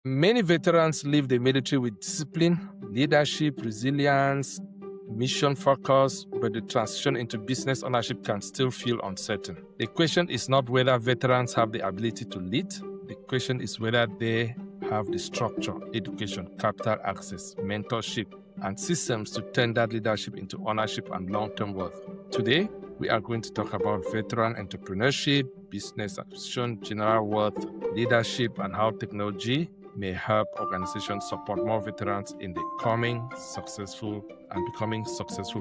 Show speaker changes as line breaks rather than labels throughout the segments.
Many veterans leave the military with discipline, leadership, resilience, mission focus, but the transition into business ownership can still feel uncertain. The question is not whether veterans have the ability to lead. The question is whether they have the structure, education, capital access, mentorship, and systems to turn that leadership into ownership and long-term wealth. Today, we are going to talk about veteran entrepreneurship, business acquisition, general wealth, leadership, and how technology may help organizations support more veterans in becoming successful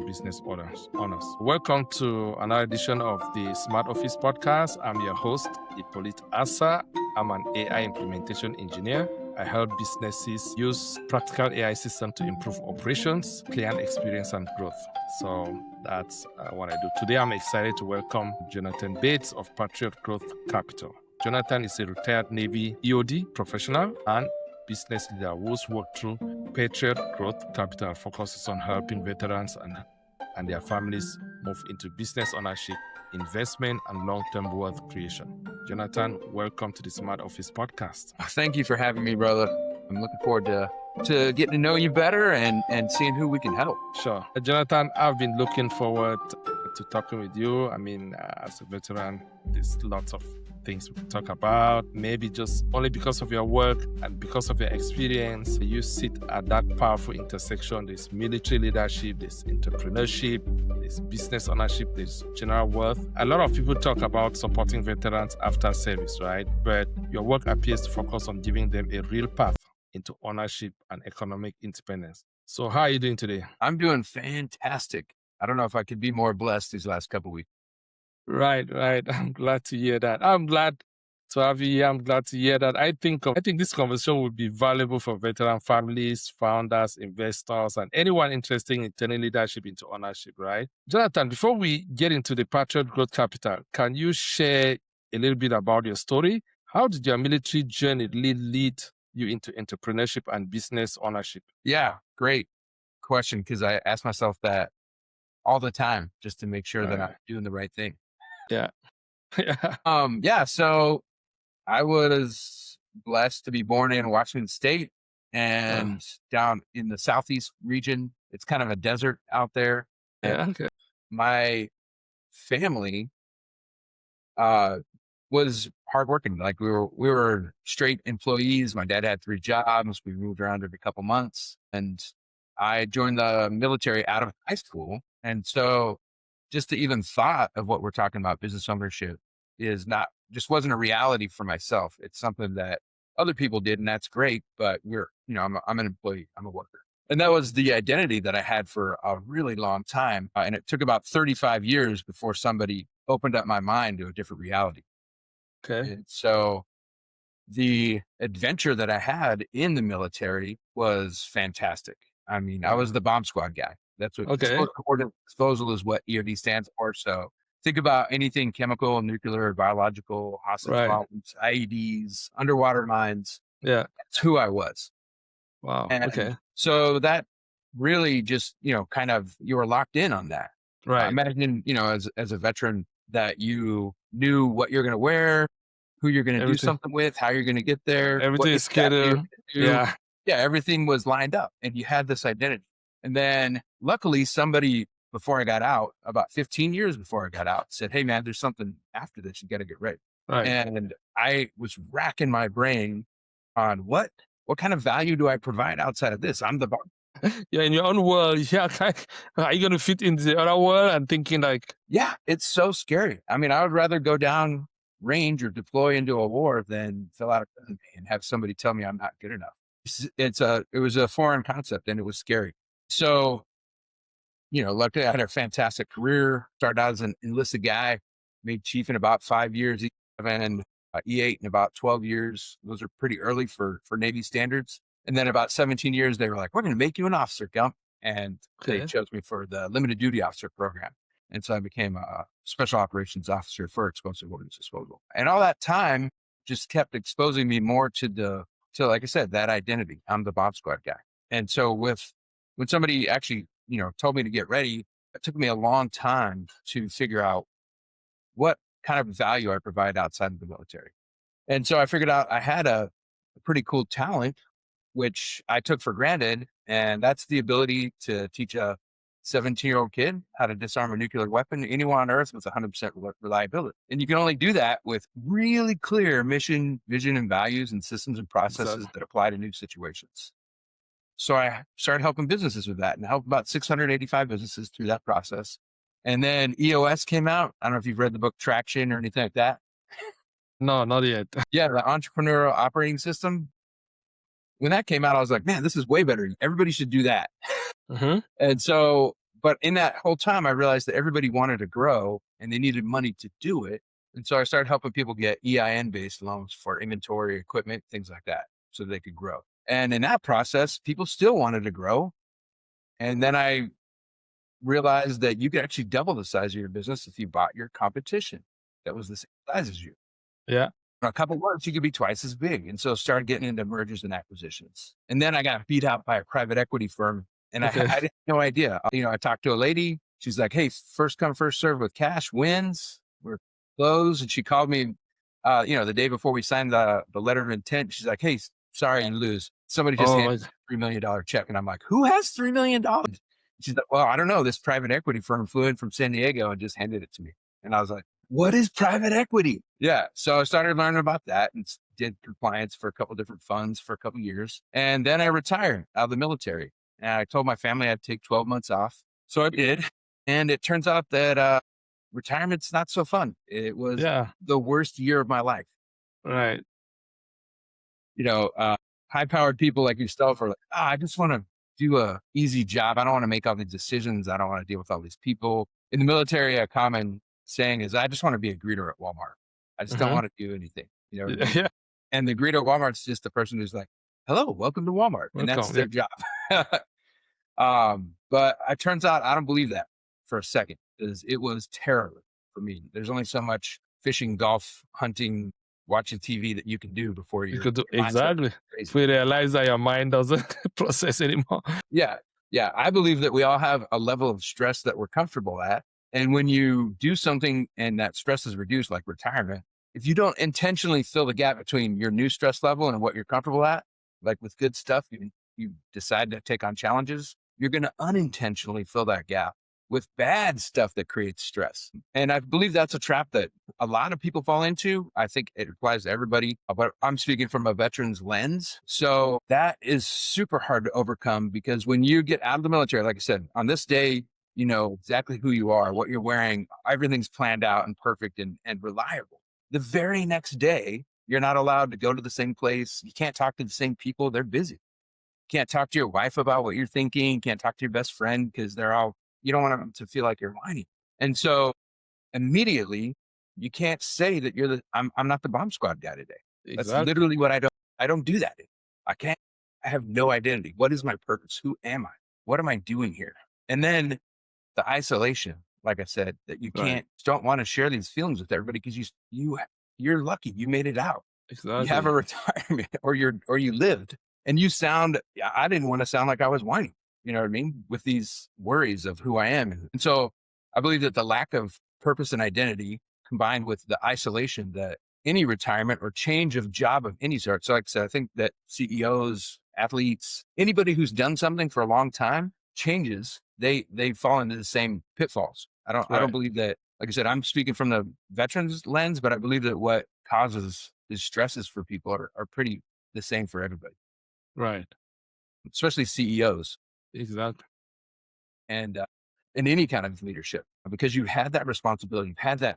business owners. Welcome to another edition of the Smart Office Podcast. I'm your host, Hippolyte Asa. I'm an AI implementation engineer. I help businesses use practical AI systems to improve operations, client experience, and growth. So that's what I do. Today, I'm excited to welcome Jonathan Bates of Patriot Growth Capital. Jonathan is a retired Navy EOD professional and business leader who's worked through Patriot Growth Capital focuses on helping veterans and their families move into business ownership, investment, and long-term wealth creation. Jonathan, welcome to the Smart Office Podcast.
Thank you for having me, brother. I'm looking forward to getting to know you better and seeing who we can help.
Sure. Jonathan, I've been looking forward to talking with you. I mean, as a veteran, there's lots of things we can talk about. Maybe just only because of your work and because of your experience, you sit at that powerful intersection. There's military leadership, there's entrepreneurship, there's business ownership, there's general wealth. A lot of people talk about supporting veterans after service, right? But your work appears to focus on giving them a real path into ownership and economic independence. So how are you doing today?
I'm doing fantastic. I don't know if I could be more blessed these last couple of weeks.
Right. I'm glad to hear that. I'm glad to have you here. I'm glad to hear that. I think this conversation would be valuable for veteran families, founders, investors, and anyone interested in turning leadership into ownership, right? Jonathan, before we get into the Patriot Growth Capital, can you share a little bit about your story? How did your military journey lead you into entrepreneurship and business ownership?
Yeah, great question, because I ask myself that all the time just to make sure that I'm doing the right thing.
Yeah.
So I was blessed to be born in Washington State and down in the Southeast region. It's kind of a desert out there.
Yeah. Okay.
My family was hardworking. Like we were straight employees. My dad had 3 jobs. We moved around every couple months, and I joined the military out of high school. And so just to even thought of what we're talking about, business ownership, just wasn't a reality for myself. It's something that other people did, and that's great. But I'm an employee, I'm a worker. And that was the identity that I had for a really long time. And it took about 35 years before somebody opened up my mind to a different reality.
Okay.
And so the adventure that I had in the military was fantastic. I mean, I was the bomb squad guy. That's what coordinate disposal is what EOD stands for. So think about anything chemical, nuclear, biological, hostage bombs, IEDs, underwater mines.
Yeah.
That's who I was.
Wow.
And so that really just, kind of, you were locked in on that.
Right.
Imagine, as a veteran that you knew what you're going to wear, who you're going to do something with, how you're going to get there.
Everything is scheduled.
Yeah, everything was lined up and you had this identity. And then luckily somebody before I got out, about 15 years before I got out, said, "Hey man, there's something after this. You got to get ready." Right. And I was racking my brain on what kind of value do I provide outside of this? I'm the bar.
Yeah, in your own world. Yeah, are you going to fit in the other world? And thinking
it's so scary. I mean, I would rather go down range or deploy into a war than fill out a resume and have somebody tell me I'm not good enough. It was a foreign concept and it was scary. So, luckily I had a fantastic career. Started out as an enlisted guy, made chief in about 5 years, E7, E8 in about 12 years. Those are pretty early for Navy standards. And then about 17 years, they were like, "We're going to make you an officer, Gump." And they chose me for the limited duty officer program. And so I became a special operations officer for explosive ordnance disposal. And all that time just kept exposing me more to like I said, that identity. I'm the bomb squad guy. And so when somebody actually, told me to get ready, it took me a long time to figure out what kind of value I provide outside of the military. And so I figured out I had a a pretty cool talent, which I took for granted. And that's the ability to teach a 17-year-old kid how to disarm a nuclear weapon anywhere on earth with 100% reliability. And you can only do that with really clear mission, vision, and values and systems and processes
Exactly.
that apply to new situations. So I started helping businesses with that and helped about 685 businesses through that process. And then EOS came out. I don't know if you've read the book Traction or anything like that.
No, not yet.
Yeah, the entrepreneurial operating system. When that came out, I was like, man, this is way better. Everybody should do that.
Mm-hmm.
And so, but in that whole time, I realized that everybody wanted to grow and they needed money to do it. And so I started helping people get EIN based loans for inventory, equipment, things like that, so they could grow. And in that process, people still wanted to grow. And then I realized that you could actually double the size of your business if you bought your competition that was the same size as you.
Yeah.
In a couple of months, you could be twice as big. And so started getting into mergers and acquisitions. And then I got beat out by a private equity firm. And
Okay.
I had no idea. I talked to a lady. She's like, hey, first come, first serve with cash wins. We're closed. And she called me, the day before we signed the letter of intent. She's like, hey, sorry, you lose. Somebody just
Oh
handed
my.
me a $3 million check. And I'm like, who has $3 million? She's like, well, I don't know. This private equity firm flew in from San Diego and just handed it to me. And I was like, what is private equity? Yeah. So I started learning about that and did compliance for a couple of different funds for a couple of years. And then I retired out of the military. And I told my family I'd take 12 months off. So I did. And it turns out that retirement's not so fun. It was the worst year of my life.
Right.
High-powered people like yourself are like, I just want to do a easy job. I don't want to make all these decisions. I don't want to deal with all these people. In the military, a common saying is, I just want to be a greeter at Walmart. I just don't want to do anything.
Yeah.
And the greeter at Walmart is just the person who's like, hello, welcome to Walmart. And that's their job. But it turns out I don't believe that for a second, because it was terrible for me. There's only so much fishing, golf, hunting, watching TV that you can do before
You could do exactly. If
crazy.
we realize that your mind doesn't process anymore.
Yeah. Yeah. I believe that we all have a level of stress that we're comfortable at. And when you do something and that stress is reduced, like retirement, if you don't intentionally fill the gap between your new stress level and what you're comfortable at, like with good stuff, you decide to take on challenges, you're going to unintentionally fill that gap with bad stuff that creates stress. And I believe that's a trap that a lot of people fall into. I think it applies to everybody, but I'm speaking from a veteran's lens. So that is super hard to overcome, because when you get out of the military, like I said, on this day, you know exactly who you are, what you're wearing, everything's planned out and perfect and reliable. The very next day, you're not allowed to go to the same place. You can't talk to the same people. They're busy. Can't talk to your wife about what you're thinking. Can't talk to your best friend because you don't want them to feel like you're whining. And so immediately you can't say that I'm not the bomb squad guy today.
Exactly.
That's literally what I don't do that. I have no identity. What is my purpose? Who am I? What am I doing here? And then the isolation, like I said, that you don't want to share these feelings with everybody because you're lucky you made it out.
Exactly.
You have a retirement or you lived, and I didn't want to sound like I was whining, you know what I mean? With these worries of who I am. And so I believe that the lack of purpose and identity combined with the isolation that any retirement or change of job of any sort. So like I said, I think that CEOs, athletes, anybody who's done something for a long time changes, they fall into the same pitfalls. I don't believe that, like I said, I'm speaking from the veterans lens, but I believe that what causes these stresses for people are pretty the same for everybody.
Right.
Especially CEOs.
Exactly.
And in any kind of leadership, because you had that responsibility, you've had that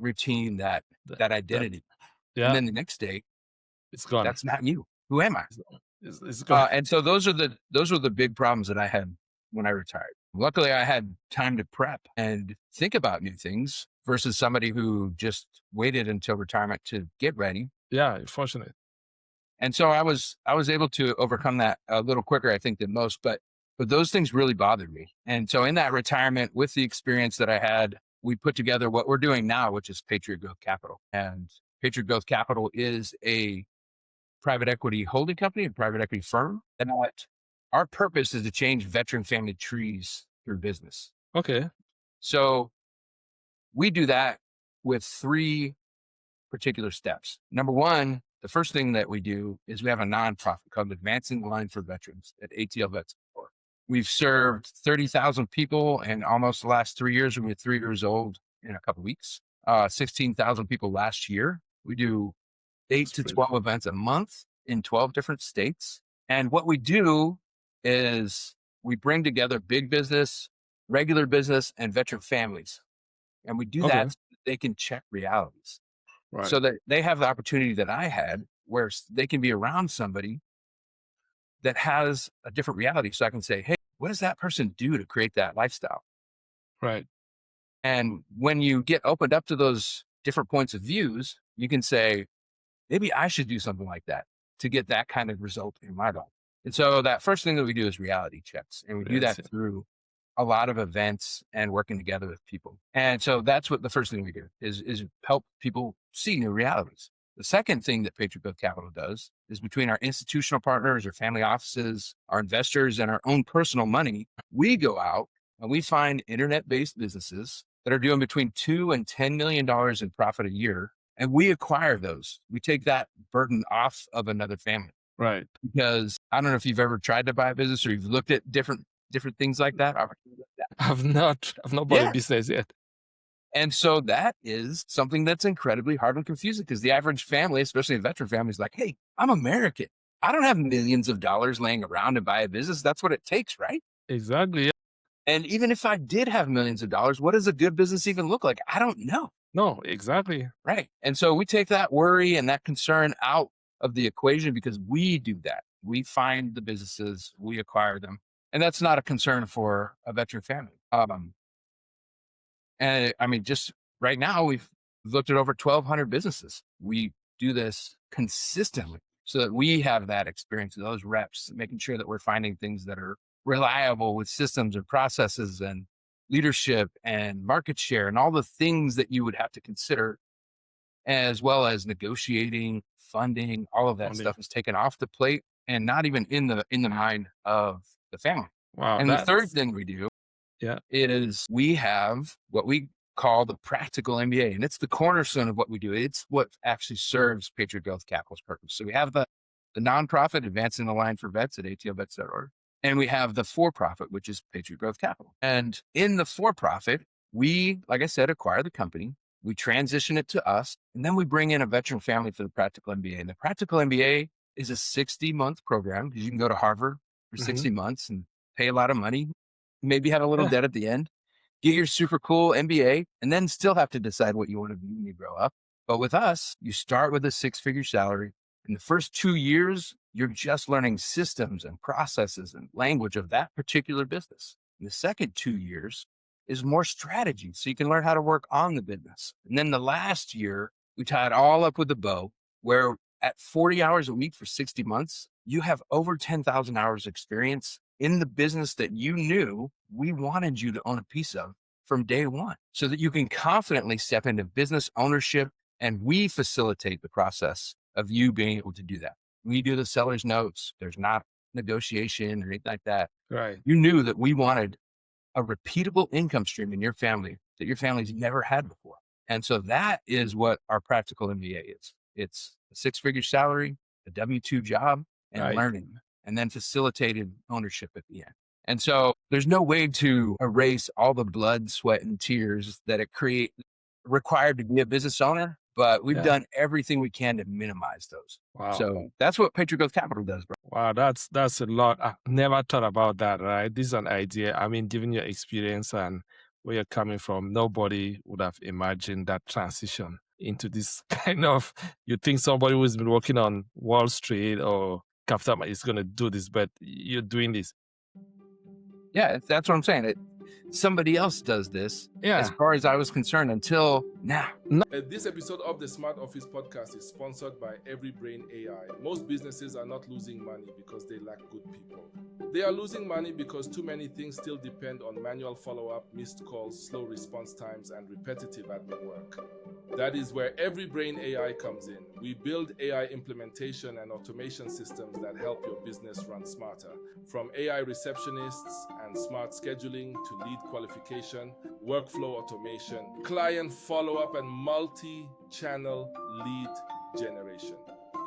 routine, that identity. And then the next day,
it's gone.
That's not you. Who am I?
It's gone.
And so those are the big problems that I had when I retired. Luckily, I had time to prep and think about new things versus somebody who just waited until retirement to get ready.
Yeah, fortunate.
And so I was able to overcome that a little quicker, I think, than most, but those things really bothered me. And so in that retirement, with the experience that I had, we put together what we're doing now, which is Patriot Growth Capital. And Patriot Growth Capital is a private equity holding company, a private equity firm. And our purpose is to change veteran family trees through business.
Okay.
So we do that with 3 particular steps. Number one, the first thing that we do is we have a nonprofit called Advancing the Line for Veterans at ATL Vets. We've served 30,000 people, and almost the last 3 years, we were 3 years old in a couple of weeks. 16,000 people last year. We do 8 to 12 events a month in 12 different states. And what we do is we bring together big business, regular business, and veteran families. And we do that so that they can check realities.
Right.
So that they have the opportunity that I had where they can be around somebody that has a different reality. So I can say, hey, what does that person do to create that lifestyle?
Right.
And when you get opened up to those different points of views, you can say, maybe I should do something like that to get that kind of result in my life. And so that first thing that we do is reality checks. And we do that through a lot of events and working together with people. And so that's what the first thing we do is help people see new realities. The second thing that Patriot Growth Capital does is between our institutional partners, our family offices, our investors, and our own personal money, we go out and we find internet-based businesses that are doing between $2 and $10 million in profit a year. And we acquire those. We take that burden off of another family.
Right.
Because I don't know if you've ever tried to buy a business or you've looked at different things like that.
I've not bought a business yet.
And so that is something that's incredibly hard and confusing because the average family, especially a veteran family, is like, hey, I'm American. I don't have millions of dollars laying around to buy a business. That's what it takes, right?
Exactly. Yeah.
And even if I did have millions of dollars, what does a good business even look like? I don't know.
No, exactly.
Right. And so we take that worry and that concern out of the equation because we do that. We find the businesses, we acquire them. And that's not a concern for a veteran family. And I mean, just right now, we've looked at over 1,200 businesses. We do this consistently so that we have that experience, those reps, making sure that we're finding things that are reliable with systems and processes and leadership and market share and all the things that you would have to consider, as well as negotiating, funding, all of that stuff is taken off the plate and not even in the mind of the family.
Wow.
And the third thing we do is we have what we call the practical MBA, and it's the cornerstone of what we do. It's what actually serves Patriot Growth Capital's purpose. So we have the nonprofit Advancing the Line for Vets at atlvets.org, and we have the for-profit, which is Patriot Growth Capital. And in the for-profit, we, like I said, acquire the company, we transition it to us, and then we bring in a veteran family for the practical MBA. And the practical MBA is a 60-month program because you can go to Harvard for 60 months and pay a lot of money, maybe have a little debt at the end, get your super cool MBA, and then still have to decide what you want to be when you grow up. But with us, you start with a 6-figure salary. In the first 2 years, you're just learning systems and processes and language of that particular business. In the second 2 years is more strategy. So you can learn how to work on the business. And then the last year, we tie it all up with a bow where at 40 hours a week for 60 months, you have over 10,000 hours experience in the business that you knew we wanted you to own a piece of from day one so that you can confidently step into business ownership. And we facilitate the process of you being able to do that. We do the seller's notes. There's not negotiation or anything like that.
Right.
You knew that we wanted a repeatable income stream in your family that your family's never had before. And so that is what our practical MBA is. It's a 6-figure salary, a W-2 job, and learning, and then facilitated ownership at the end. And so there's no way to erase all the blood, sweat, and tears that it required to be a business owner, but we've done everything we can to minimize those.
Wow.
So that's what Patriot Growth Capital does, bro.
Wow, that's a lot. I never thought about that, right? This is an idea. I mean, given your experience and where you're coming from, nobody would have imagined that transition into this kind of, you think somebody who's been working on Wall Street or capital is going to do this, but you're doing this.
Yeah, that's what I'm saying. Somebody else does this, as far as I was concerned, until now.
This episode of the Smart Office podcast is sponsored by EveryBrain AI. Most businesses are not losing money because they lack good people. They are losing money because too many things still depend on manual follow-up, missed calls, slow response times, and repetitive admin work. That is where EveryBrain AI comes in. We build AI implementation and automation systems that help your business run smarter. From AI receptionists and smart scheduling to lead qualification, workflow automation, client follow-up, and multi-channel lead generation.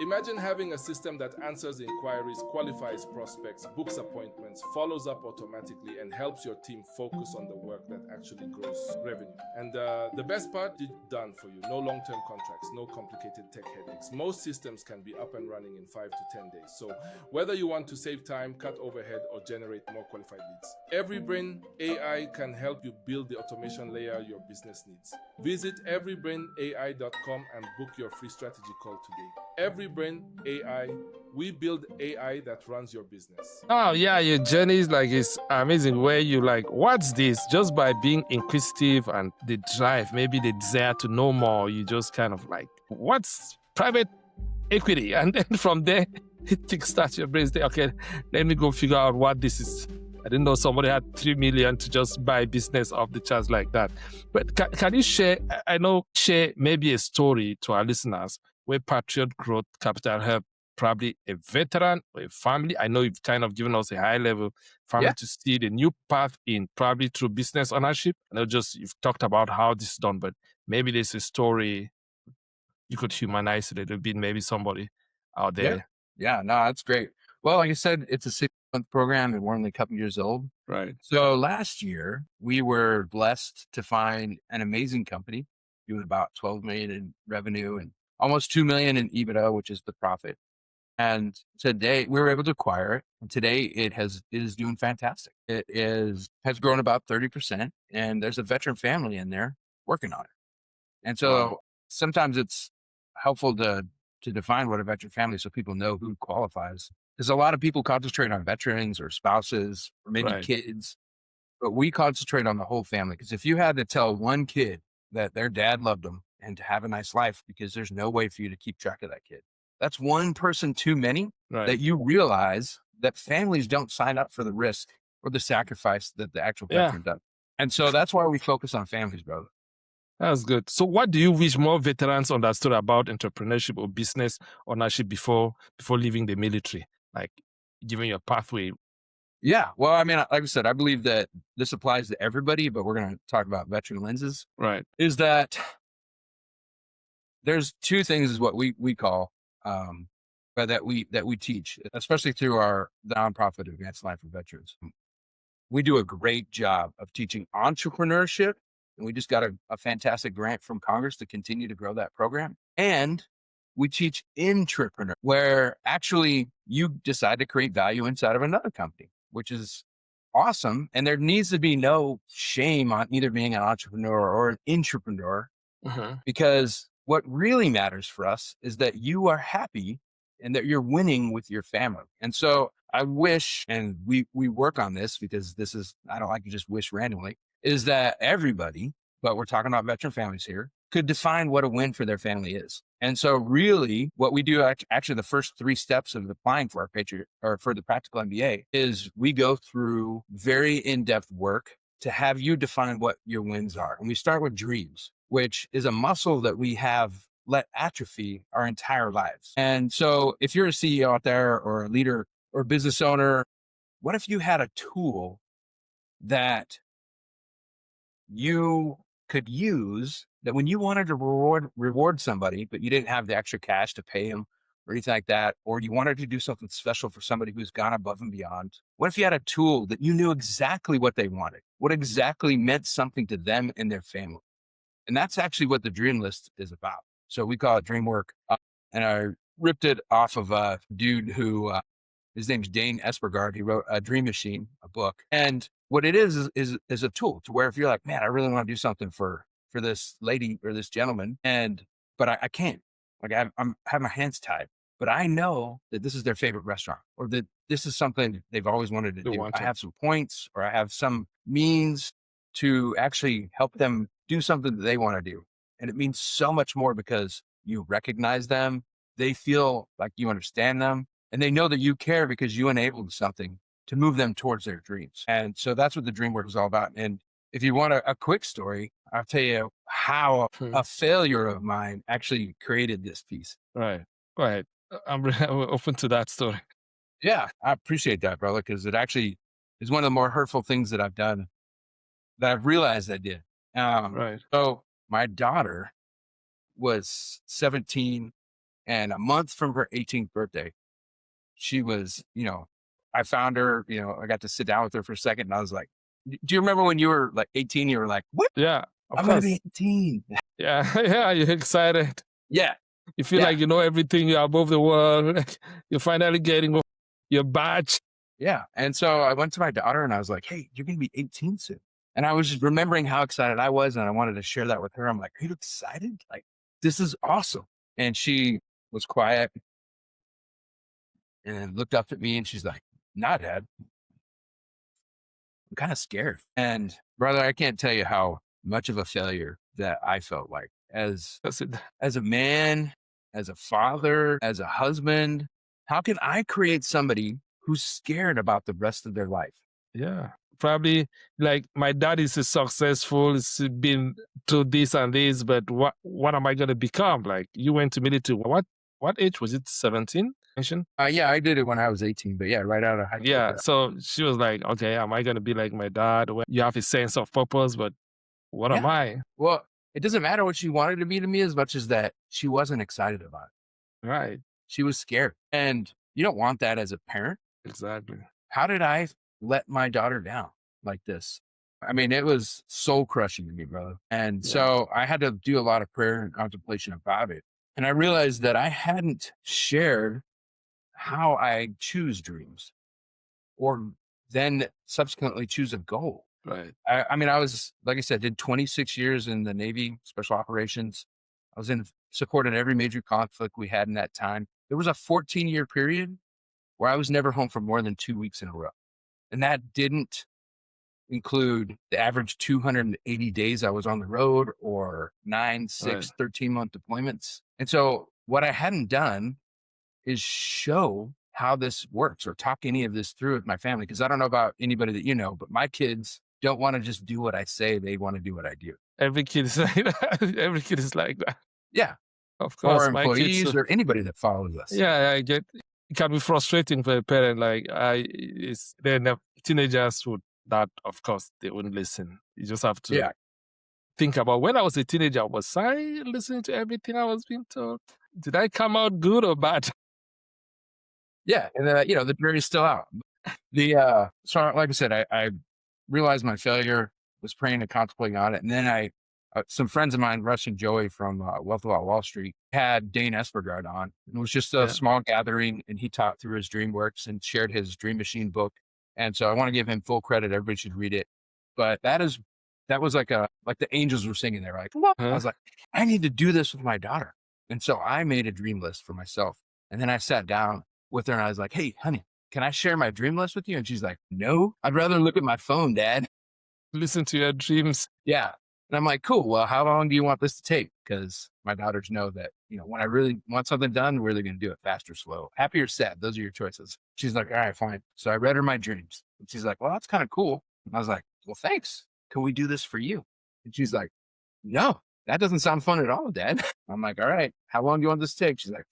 Imagine having a system that answers inquiries, qualifies prospects, books appointments, follows up automatically, and helps your team focus on the work that actually grows revenue. And the best part, it's done for you. No long-term contracts, no complicated tech headaches. Most systems can be up and running in 5 to 10 days. So whether you want to save time, cut overhead, or generate more qualified leads, EveryBrain AI can help you build the automation layer your business needs. Visit everybrainai.com and book your free strategy call today. EveryBrain AI, we build AI that runs your business. Oh yeah, your journey is like, it's amazing where you like, what's this? Just by being inquisitive and the drive, maybe the desire to know more, you just kind of like, what's private equity? And then from there, it kickstarts your brain. Say, okay, let me go figure out what this is. I didn't know somebody had 3 million to just buy business off the charts like that. But can you share, share maybe a story to our listeners where Patriot Growth Capital helped probably a veteran or a family? I know you've kind of given us a high level family to see the new path in probably through business ownership. I know just you've talked about how this is done, but maybe there's a story you could humanize it a little bit, maybe somebody out there.
Yeah, no, that's great. Well, like I said, it's a 6-month program and we're only a couple years old.
Right.
So last year we were blessed to find an amazing company doing about 12 million in revenue and almost 2 million in EBITDA, which is the profit. And today we were able to acquire it. And today it is doing fantastic. It has grown about 30%, and there's a veteran family in there working on it. And so sometimes it's helpful to define what a veteran family is so people know who qualifies. Because a lot of people concentrate on veterans or spouses or maybe kids, but we concentrate on the whole family. Because if you had to tell one kid that their dad loved them and to have a nice life, because there's no way for you to keep track of that kid, that's one person too many, that you realize that families don't sign up for the risk or the sacrifice that the actual veteran does. And so that's why we focus on families, brother.
That's good. So what do you wish more veterans understood about entrepreneurship or business ownership before leaving the military? Like giving you a pathway.
Yeah. Well, I mean, like I said, I believe that this applies to everybody, but we're going to talk about veteran lenses.
Right.
Is that there's two things is what we call, but that we teach, especially through the nonprofit Advanced Life for Veterans. We do a great job of teaching entrepreneurship. And we just got a fantastic grant from Congress to continue to grow that program. And we teach intrapreneur, where actually you decide to create value inside of another company, which is awesome. And there needs to be no shame on either being an entrepreneur or an intrapreneur, because what really matters for us is that you are happy and that you're winning with your family. And so I wish, and we work on this because I don't like to just wish randomly, is that everybody, but we're talking about veteran families here, could define what a win for their family is. And so really what we do, actually the first 3 steps of applying for our Patriot or for the Practical MBA, is we go through very in-depth work to have you define what your wins are. And we start with dreams, which is a muscle that we have let atrophy our entire lives. And so if you're a CEO out there or a leader or business owner, what if you had a tool that you could use that when you wanted to reward somebody, but you didn't have the extra cash to pay them or anything like that, or you wanted to do something special for somebody who's gone above and beyond? What if you had a tool that you knew exactly what they wanted, what exactly meant something to them and their family? And that's actually what the dream list is about. So we call it dream work. And I ripped it off of a dude who, his name's Dane Espergard. He wrote A Dream Machine, a book. And what it is a tool to where if you're like, man, I really want to do something for this lady or this gentleman, but I can't, like I have my hands tied, but I know that this is their favorite restaurant, or that this is something they've always wanted to do. I have some points, or I have some means to actually help them do something that they want to do. And it means so much more because you recognize them, they feel like you understand them, and they know that you care because you enabled something to move them towards their dreams. And so that's what the dream work is all about. And if you want a quick story, I'll tell you how a failure of mine actually created this piece.
Right. Go ahead. I'm open to that story.
Yeah, I appreciate that, brother, because it actually is one of the more hurtful things that I've done, that I've realized I did.
Right.
So my daughter was 17 And a month from her 18th birthday, she was, I found her, I got to sit down with her for a second, and I was like, do you remember when you were like 18, you were like, what?
Yeah, of
I'm going to be
course.
18.
Yeah, yeah, you're excited.
Yeah.
You feel
Yeah.
like you know everything. You're above the world. You're finally getting your badge.
Yeah. And so I went to my daughter and I was like, hey, you're going to be 18 soon. And I was just remembering how excited I was. And I wanted to share that with her. I'm like, are you excited? Like, this is awesome. And she was quiet and looked up at me and she's like, nah, Dad, I'm kind of scared. And brother, I can't tell you how much of a failure that I felt like as a man, as a father, as a husband. How can I create somebody who's scared about the rest of their life?
Yeah. Probably like my dad is successful, he's been through this and this, but what am I going to become? Like you went to military. What age was it? 17?
Yeah, I did it when I was 18, but yeah, right out of high school.
Yeah. So she was like, okay, am I going to be like my dad? Well, you have a sense of purpose, but what am I?
Well, it doesn't matter what she wanted to be to me as much as that she wasn't excited about it.
Right.
She was scared. And you don't want that as a parent.
Exactly.
How did I let my daughter down like this? I mean, it was soul crushing to me, brother. And so I had to do a lot of prayer and contemplation about it. And I realized that I hadn't shared how I choose dreams or then subsequently choose a goal.
Right.
I mean, I was, like I said, did 26 years in the Navy special operations. I was supported every major conflict we had in that time. There was a 14-year period where I was never home for more than 2 weeks in a row. And that didn't include the average 280 days I was on the road or 9, 6, 13-month deployments. And so what I hadn't done is show how this works or talk any of this through with my family. Because I don't know about anybody that you know, but my kids don't want to just do what I say. They want to do what I do.
Every kid is like that. Every kid is like that.
Yeah.
Of course.
Or employees or anybody that follows us.
Yeah, I get it can be frustrating for a parent. Like they're teenagers would that of course they wouldn't listen. You just have to think about when I was a teenager, was I listening to everything I was being told? Did I come out good or bad?
Yeah. And the jury's still out. So like I said, I realized my failure, was praying and contemplating on it. And then some friends of mine, Russ and Joey from Wealth Without Wall Street, had Dane Espergard on. It was just a small gathering, and he taught through his DreamWorks and shared his Dream Machine book. And so I want to give him full credit. Everybody should read it. But that was like the angels were singing there. Like, I was like, I need to do this with my daughter. And so I made a dream list for myself. And then I sat down with her and I was like, hey, honey, can I share my dream list with you? And she's like, no, I'd rather look at my phone, Dad.
Listen to your dreams.
Yeah. And I'm like, cool. Well, how long do you want this to take? Because my daughters know that, when I really want something done, we're really going to do it fast or slow, happy or sad. Those are your choices. She's like, all right, fine. So I read her my dreams. And she's like, well, that's kind of cool. And I was like, well, thanks. Can we do this for you? And she's like, no, that doesn't sound fun at all, Dad. I'm like, all right, how long do you want this to take? She's like,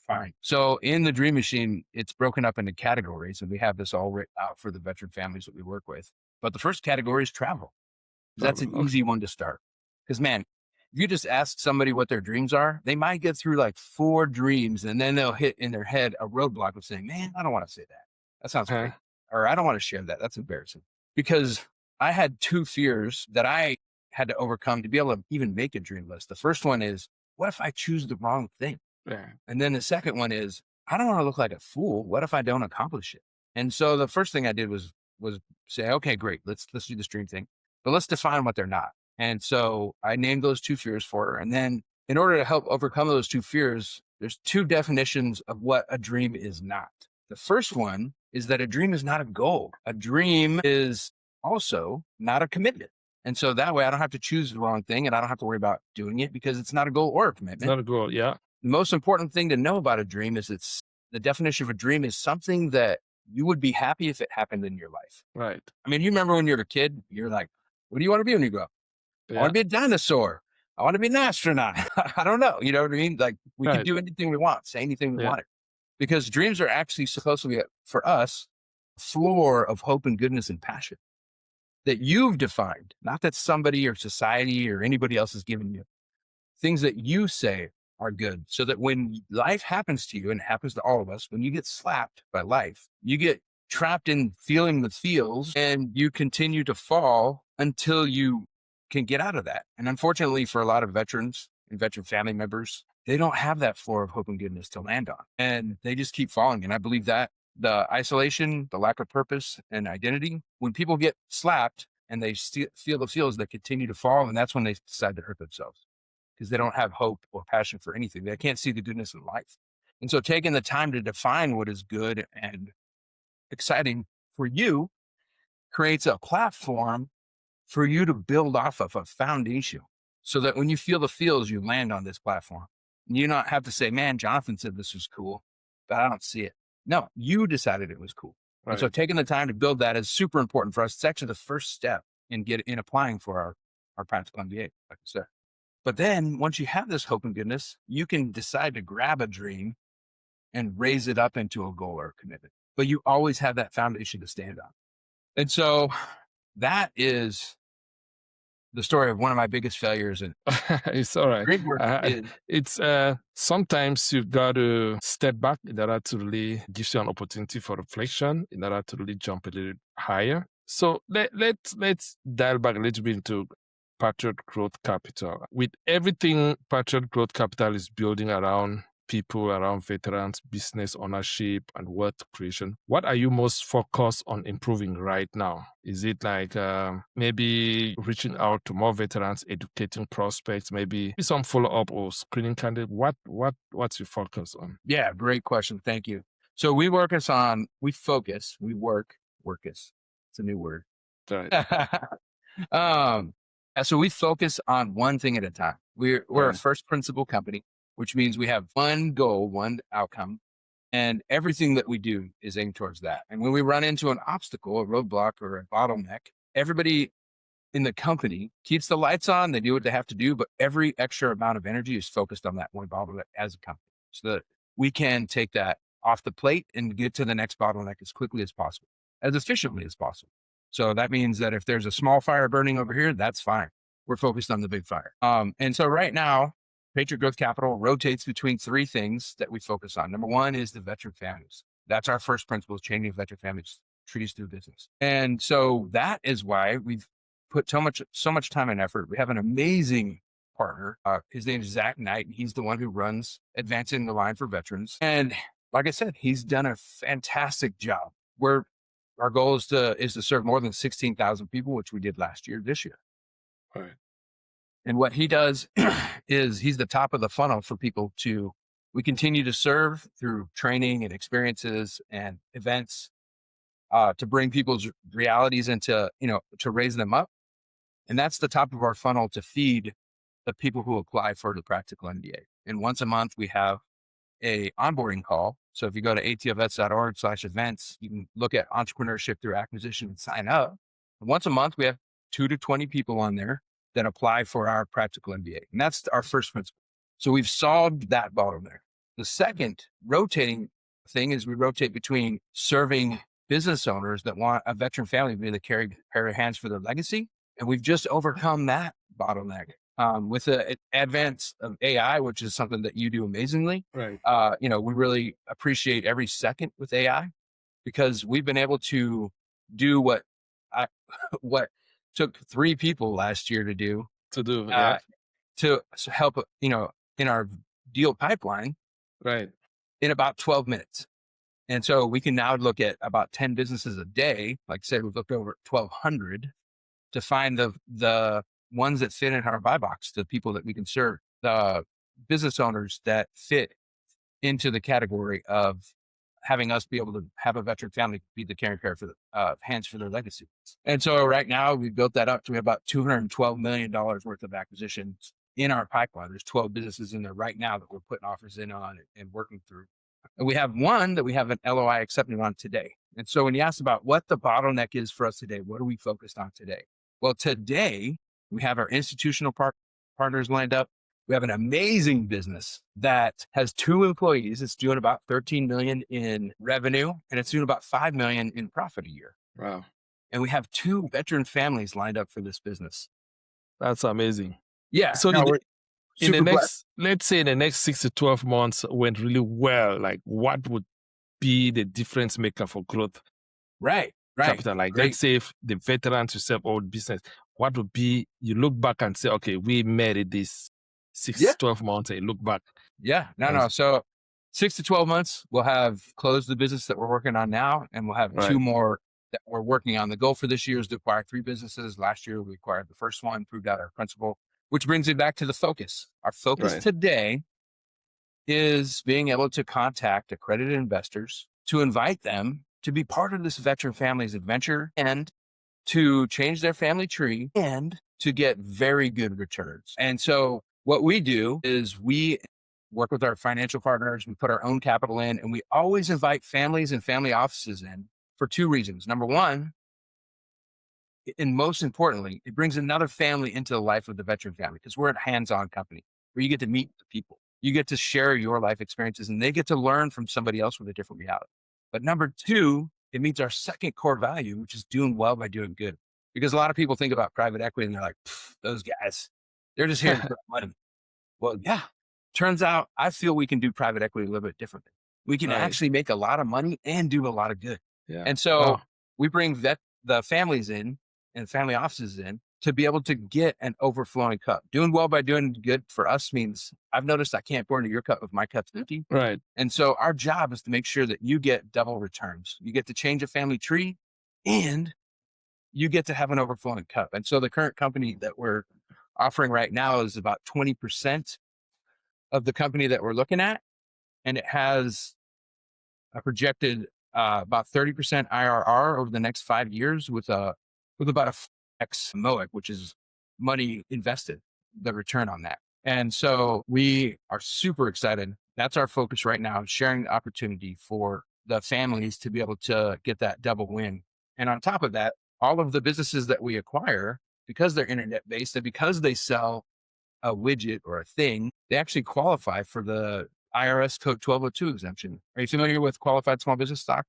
fine. So in the Dream Machine, it's broken up into categories, and we have this all written out for the veteran families that we work with. But the first category is travel. That's an easy one to start. Because man, if you just ask somebody what their dreams are, they might get through like 4 dreams and then they'll hit in their head a roadblock of saying, man, I don't want to say that. That sounds great. Or I don't want to share that. That's embarrassing. Because I had 2 fears that I had to overcome to be able to even make a dream list. The first one is, what if I choose the wrong thing? Yeah. And then the second one is, I don't want to look like a fool. What if I don't accomplish it? And so the first thing I did was say, okay, great. Let's do this dream thing, but let's define what they're not. And so I named those 2 fears for her. And then in order to help overcome those 2 fears, there's 2 definitions of what a dream is not. The first one is that a dream is not a goal. A dream is also not a commitment. And so that way I don't have to choose the wrong thing and I don't have to worry about doing it because it's not a goal or a commitment.
It's not a goal. Yeah.
The most important thing to know about a dream is the definition of a dream is something that you would be happy if it happened in your life.
Right.
I mean, you remember when you were a kid, you're like, what do you want to be when you grow up? Yeah. I want to be a dinosaur. I want to be an astronaut. I don't know. You know what I mean? Like we can do anything we want, say anything we want. Because dreams are actually supposed to be, for us, a floor of hope and goodness and passion that you've defined, not that somebody or society or anybody else has given you. Things that you say are good, so that when life happens to you, and it happens to all of us, when you get slapped by life, you get trapped in feeling the feels and you continue to fall until you can get out of that. And unfortunately for a lot of veterans and veteran family members, they don't have that floor of hope and goodness to land on, and they just keep falling. And I believe that the isolation, the lack of purpose and identity, when people get slapped and they feel the feels, they continue to fall. And that's when they decide to hurt themselves, because they don't have hope or passion for anything. They can't see the goodness in life. And so taking the time to define what is good and exciting for you creates a platform for you to build off of, a foundation, so that when you feel the feels, you land on this platform. And you not have to say, man, Jonathan said this was cool, but I don't see it. No, you decided it was cool.
Right.
And so taking the time to build that is super important for us. It's actually the first step in applying for our practical MBA, like I said. But then once you have this hope and goodness, you can decide to grab a dream and raise it up into a goal or a commitment. But you always have that foundation to stand on. And so that is the story of one of my biggest failures. And
it's all right.
great work is,
It's sometimes you've got to step back in order to really give you an opportunity for reflection, in order to really jump a little higher. So let's dial back a little bit into Patriot Growth Capital. With everything Patriot Growth Capital is building around people, around veterans, business ownership, and wealth creation, what are you most focused on improving right now? Is it like maybe reaching out to more veterans, educating prospects, maybe some follow-up or screening candidate? What's your focus on?
Yeah, great question. Thank you. So we work. It's a new word.
Right.
So we focus on one thing at a time. We're a first principle company, which means we have one goal, one outcome, and everything that we do is aimed towards that. And when we run into an obstacle, a roadblock, or a bottleneck, everybody in the company keeps the lights on. They do what they have to do, but every extra amount of energy is focused on that one bottleneck as a company, so that we can take that off the plate and get to the next bottleneck as quickly as possible, as efficiently as possible. So that means that if there's a small fire burning over here, that's fine. We're focused on the big fire. And so right now, Patriot Growth Capital rotates between three things that we focus on. Number one is the veteran families. That's our first principle, is changing veteran families' trees through business. And so that is why we've put so much time and effort. We have an amazing partner. His name is Zach Knight. He's the one who runs Advancing the Line for Veterans. And like I said, he's done a fantastic job. Our goal is to serve more than 16,000 people, which we did this year.
Right.
And what he does is he's the top of the funnel for people we continue to serve through training and experiences and events, to bring people's realities into, to raise them up. And that's the top of our funnel to feed the people who apply for the practical MBA. And once a month we have a onboarding call. So if you go to atlvets.org/events, you can look at entrepreneurship through acquisition and sign up. And once a month, we have 2 to 20 people on there that apply for our practical MBA. And that's our first principle. So we've solved that bottleneck. The second rotating thing is we rotate between serving business owners that want a veteran family to be the pair of hands for their legacy. And we've just overcome that bottleneck. With the advance of AI, which is something that you do amazingly.
Right.
We really appreciate every second with AI, because we've been able to do what took 3 people last year to do, to help, in our deal pipeline,
right,
in about 12 minutes. And so we can now look at about 10 businesses a day. Like I said, we've looked over 1,200 to find the ones that fit in our buy box, the people that we can serve, the business owners that fit into the category of having us be able to have a veteran family be the caring pair for the hands for their legacy. And so right now we built that up to about $212 million worth of acquisitions in our pipeline. There's 12 businesses in there right now that we're putting offers in on and working through. And we have one that we have an LOI accepting on today. And so when you ask about what the bottleneck is for us today, what are we focused on today? Well, today we have our institutional partners lined up. We have an amazing business that has 2 employees. It's doing about 13 million in revenue, and it's doing about 5 million in profit a year.
Wow.
And we have 2 veteran families lined up for this business.
That's amazing.
Yeah.
So
super blessed.
let's say in the next 6 to 12 months went really well, like what would be the difference maker for growth
Right.
capital? Like,
Great.
let's say if the veterans who serve old business, what would be, you look back and say, okay, we made it this 6
Yeah.
to 12 months, and you look back.
Yeah. No. So 6 to 12 months, we'll have closed the business that we're working on now, and we'll have
Right.
2 more that we're working on. The goal for this year is to acquire 3 businesses. Last year, we acquired the first one, proved out our principle, which brings it back to the focus. Our focus
Right.
today is being able to contact accredited investors to invite them to be part of this veteran family's adventure and to change their family tree and to get very good returns. And so what we do is we work with our financial partners, we put our own capital in, and we always invite families and family offices in for 2 reasons. Number one, and most importantly, it brings another family into the life of the veteran family because we're a hands-on company where you get to meet the people. You get to share your life experiences and they get to learn from somebody else with a different reality. But number 2, it meets our second core value, which is doing well by doing good. Because a lot of people think about private equity and they're like, those guys, they're just here to put money. Well, yeah, turns out I feel we can do private equity a little bit differently. We can actually make a lot of money and do a lot of good.
Yeah.
And so we bring the families in and family offices in to be able to get an overflowing cup. Doing well by doing good for us means I've noticed I can't pour into your cup if my cup's empty.
Right.
And so our job is to make sure that you get double returns. You get to change a family tree and you get to have an overflowing cup. And so the current company that we're offering right now is about 20% of the company that we're looking at. And it has a projected about 30% IRR over the next 5 years with about a X MOIC, which is money invested, the return on that. And so we are super excited. That's our focus right now, sharing the opportunity for the families to be able to get that double win. And on top of that, all of the businesses that we acquire, because they're internet based and because they sell a widget or a thing, they actually qualify for the IRS code 1202 exemption. Are you familiar with qualified small business stock?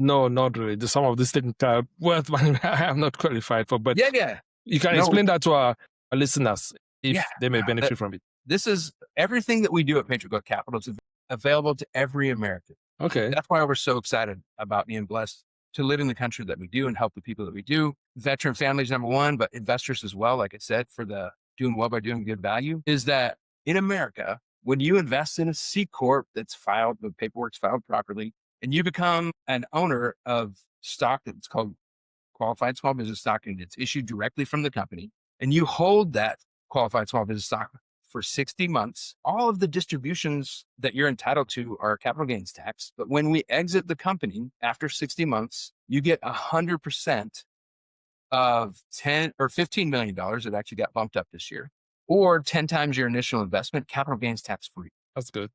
No, not really. Some of these things are worth money I am not qualified for, but
Yeah.
you can explain that to our listeners if they may benefit from it.
This is everything that we do at Patriot Growth Capital is available to every American.
Okay.
That's why we're so excited about being blessed to live in the country that we do and help the people that we do. Veteran families, number one, but investors as well, like I said, for the doing well by doing good value, is that in America, when you invest in a C Corp that's filed, the paperwork's filed properly, and you become an owner of stock that's called qualified small business stock, and it's issued directly from the company, and you hold that qualified small business stock for 60 months, all of the distributions that you're entitled to are capital gains tax. But when we exit the company after 60 months, you get 100% of $10 or $15 million. It actually got bumped up this year, or 10 times your initial investment, capital gains tax free.
That's good.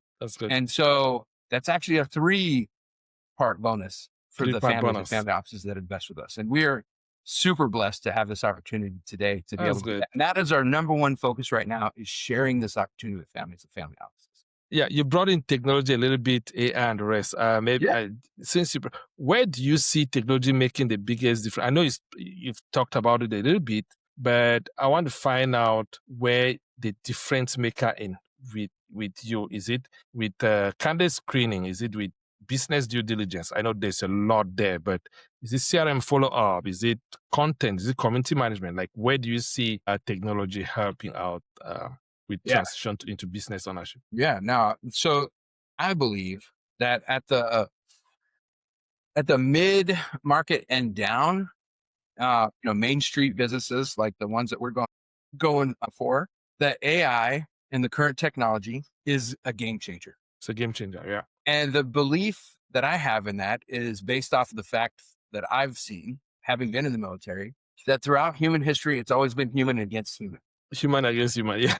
And so that's actually a 3-part bonus for the families and family offices that invest with us. And we're super blessed to have this opportunity today to be able to do that. And that is our number one focus right now, is sharing this opportunity with families and family offices.
Yeah, you brought in technology a little bit, AI and the rest. Where do you see technology making the biggest difference? I know you've talked about it a little bit, but I want to find out where the difference maker in with you. Is it with candidate screening? Is it with business due diligence? I know there's a lot there, but is it CRM follow-up? Is it content? Is it community management? Like, where do you see technology helping out with transition into business ownership?
Yeah, now, so I believe that at the mid market and down, Main Street businesses like the ones that we're going for, that AI and the current technology is a game changer.
It's a game changer, yeah.
And the belief that I have in that is based off of the fact that I've seen, having been in the military, that throughout human history, it's always been human against human.
Human against human, yeah.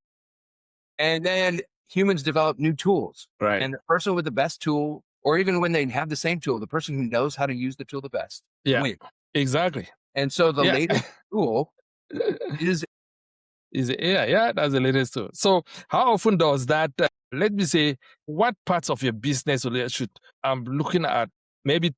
And then humans develop new tools.
Right.
And the person with the best tool, or even when they have the same tool, the person who knows how to use the tool the best wins.
Exactly.
And so the latest tool is
AI. Yeah, that's the latest tool. So how often does that, let me say, what parts of your business should I'm looking at maybe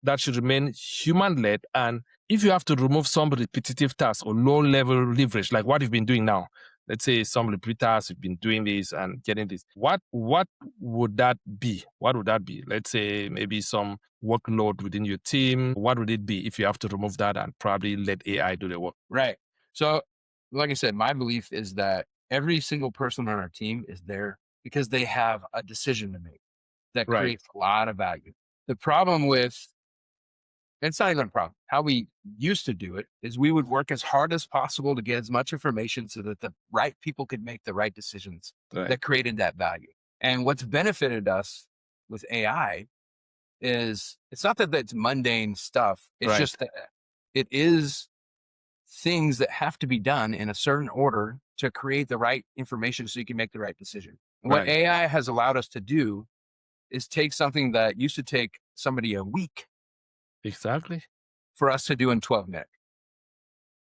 that should remain human-led? And if you have to remove some repetitive tasks or low-level leverage, like what you've been doing now, let's say some repeaters have been doing this and getting this. What would that be? What would that be? Let's say maybe some workload within your team. What would it be if you have to remove that and probably let AI do the work?
Right. So, like I said, my belief is that every single person on our team is there because they have a decision to make that
Right.
creates a lot of value. The problem with, it's not even a problem. How we used to do it is we would work as hard as possible to get as much information so that the right people could make the right decisions
Right.
that created that value. And what's benefited us with AI is it's not that it's mundane stuff. It's
Right.
just that it is things that have to be done in a certain order to create the right information so you can make the right decision. And what
Right.
AI has allowed us to do is take something that used to take somebody a week
Exactly.
for us to do in 12 minutes.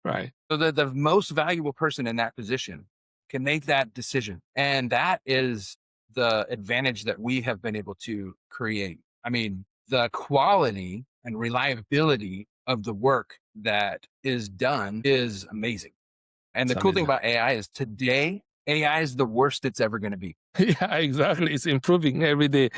Right.
So that the most valuable person in that position can make that decision. And that is the advantage that we have been able to create. I mean, the quality and reliability of the work that is done is amazing. And
It's
the cool thing
amazing.
about AI is today, AI is the worst it's ever going to be.
Yeah, exactly. It's improving every day.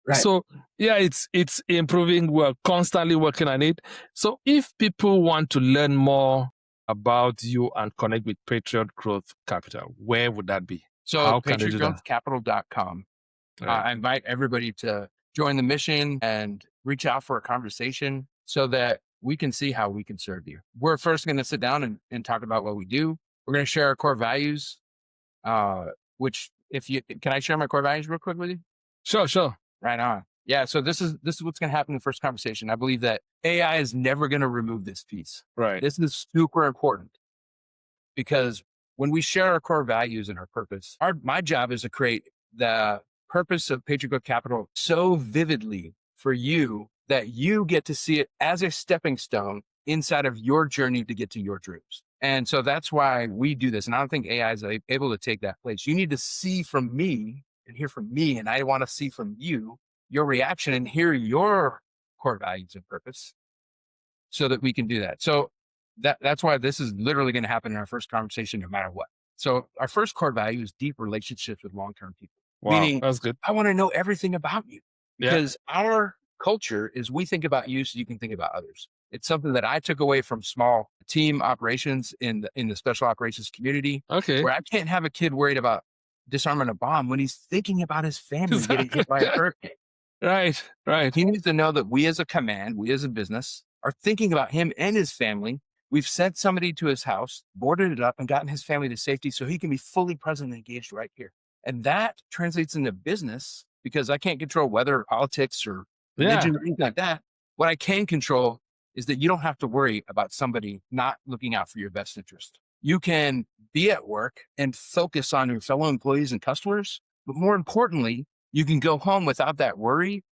Right.
So yeah, it's improving. We're constantly working on it. So if people want to learn more about you and connect with Patriot Growth Capital, where would that be?
So
How can they do that?
patriotgrowthcapital.com.
Right.
I invite everybody to join the mission and reach out for a conversation so that we can see how we can serve you. We're first going to sit down and talk about what we do. We're going to share our core values, which can I share my core values real quick with you?
Sure.
Right on. Yeah. So this is what's going to happen in the first conversation. I believe that AI is never going to remove this piece.
Right.
This is super important because when we share our core values and our purpose, my job is to create the purpose of Patriot Growth Capital so vividly for you that you get to see it as a stepping stone inside of your journey to get to your dreams. And so that's why we do this. And I don't think AI is able to take that place. You need to see from me and hear from me. And I want to see from you your reaction and hear your core values and purpose so that we can do that. So that's why this is literally going to happen in our first conversation, no matter what. So our first core value is deep relationships with long-term people.
Wow,
Meaning,
that's good.
I want to know everything about you
Yeah.
because our culture is we think about you so you can think about others. It's something that I took away from small team operations in the special operations community,
Okay.
where I can't have a kid worried about disarming a bomb when he's thinking about his family getting hit by a hurricane.
Right.
He needs to know that we as a command, we as a business are thinking about him and his family. We've sent somebody to his house, boarded it up, and gotten his family to safety so he can be fully present and engaged right here. And that translates into business because I can't control weather, politics, or religion or anything like that. What I can control is that you don't have to worry about somebody not looking out for your best interest. You can be at work and focus on your fellow employees and customers, but more importantly, you can go home without that worry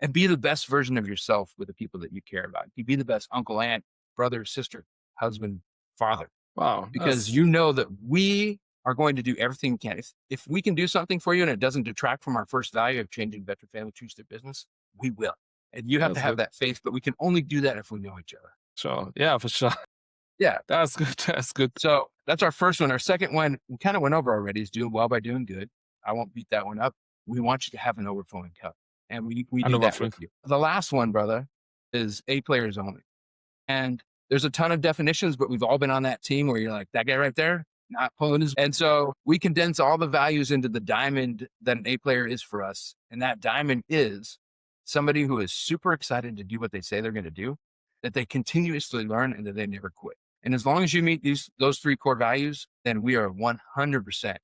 and be the best version of yourself with the people that you care about. You be the best uncle, aunt, brother, sister, husband, father.
Wow.
Because you know that we are going to do everything we can. If we can do something for you and it doesn't detract from our first value of changing veteran family trees to business, we will. And you have to have that faith, but we can only do that if we know each other.
Sure. Yeah, for sure.
Yeah.
That's good. That's good.
So that's our first one. Our second one, we kind of went over already, is doing well by doing good. I won't beat that one up. We want you to have an overflowing cup. And we do that with you. The last one, brother, is A players only. And there's a ton of definitions, but we've all been on that team where you're like, that guy right there, not pulling his. And so we condense all the values into the diamond that an A player is for us. And that diamond is somebody who is super excited to do what they say they're going to do, that they continuously learn, and that they never quit. And as long as you meet those three core values, then we are 100%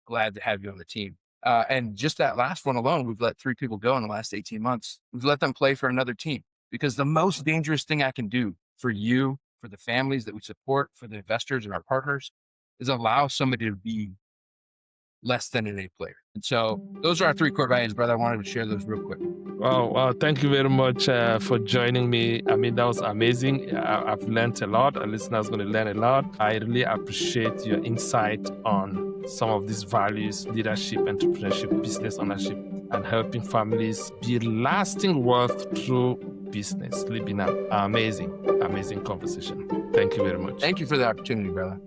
glad to have you on the team. And just that last one alone, we've let 3 people go in the last 18 months. We've let them play for another team because the most dangerous thing I can do for you, for the families that we support, for the investors and our partners, is allow somebody to be less than an A player. And so those are our 3 core values, brother. I wanted to share those real quick.
Wow. Thank you very much for joining me. I mean, that was amazing. I've learned a lot. Our listeners are going to learn a lot. I really appreciate your insight on some of these values: leadership, entrepreneurship, business ownership, and helping families build lasting wealth through business. It's been an amazing conversation. Thank you very much.
Thank you for the opportunity, brother.